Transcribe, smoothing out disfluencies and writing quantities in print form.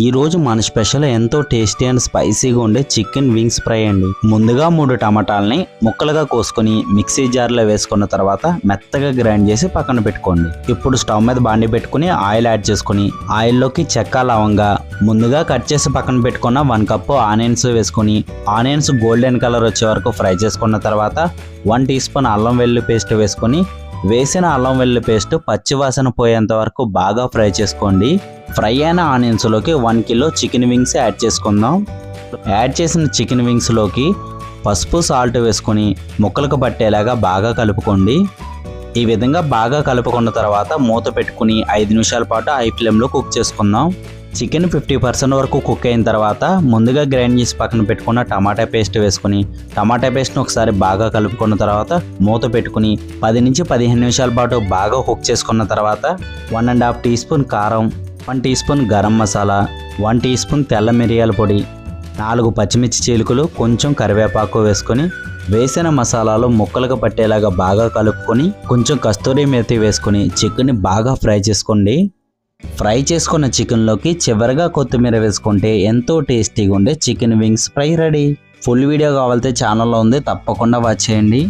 ఈ రోజు మన స్పెషల్ ఎంతో టేస్టీ అండ్ స్పైసీగా ఉండే చికెన్ వింగ్స్ ఫ్రై అండి. ముందుగా 3 టమాటాలని ముక్కలుగా కోసుకొని మిక్సీ జార్లో వేసుకున్న తర్వాత మెత్తగా గ్రైండ్ చేసి పక్కన పెట్టుకోండి. ఇప్పుడు స్టవ్ మీద బాండి పెట్టుకుని ఆయిల్ యాడ్ చేసుకుని ఆయిల్లోకి చెక్క లవంగా ముందుగా కట్ చేసి పక్కన పెట్టుకున్న 1 కప్పు ఆనియన్స్ వేసుకుని ఆనియన్స్ గోల్డెన్ కలర్ వచ్చే వరకు ఫ్రై చేసుకున్న తర్వాత 1 టీ స్పూన్ అల్లం వెల్లుల్లి పేస్ట్ వేసుకొని వేసిన అల్లం వెల్లుల్లి పేస్ట్ పచ్చివాసన పోయేంత వరకు బాగా ఫ్రై చేసుకోండి. ఫ్రై అయిన ఆనియన్స్లోకి 1 కిలో చికెన్ వింగ్స్ యాడ్ చేసుకుందాం. యాడ్ చేసిన చికెన్ వింగ్స్లోకి పసుపు సాల్ట్ వేసుకొని ముక్కలకు పట్టేలాగా బాగా కలుపుకోండి. ఈ విధంగా బాగా కలుపుకున్న తర్వాత మూత పెట్టుకుని 5 నిమిషాల పాటు హై ఫ్లేమ్లో కుక్ చేసుకుందాం. చికెన్ 50% వరకు కుక్ అయిన తర్వాత ముందుగా గ్రైండ్ చేసి పక్కన పెట్టుకున్న టమాటా పేస్ట్ వేసుకుని టమాటా పేస్ట్ని ఒకసారి బాగా కలుపుకున్న తర్వాత మూత పెట్టుకుని 10 నుంచి 15 నిమిషాల పాటు బాగా కుక్ చేసుకున్న తర్వాత 1.5 టీ స్పూన్ కారం, 1 teaspoon garam masala, 1 teaspoon తెల్ల మిరియాల పొడి, 4 పచ్చిమిర్చి చీలికలు, కొంచెం కరివేపాకు వేసుకొని వేసిన మసాలాలు ముక్కలకు పట్టేలాగా బాగా కలుపుకొని కొంచెం కస్తూరి మేతి వేసుకొని చికెన్ని బాగా ఫ్రై చేసుకోండి. ఫ్రై చేసుకున్న చికెన్లోకి చివరిగా కొత్తిమీర వేసుకుంటే ఎంతో టేస్టీగా ఉండే chicken wings fry ready. Full video కావాలంటే ఛానల్లో ఉంది, తప్పకుండా వాచ్ చేయండి.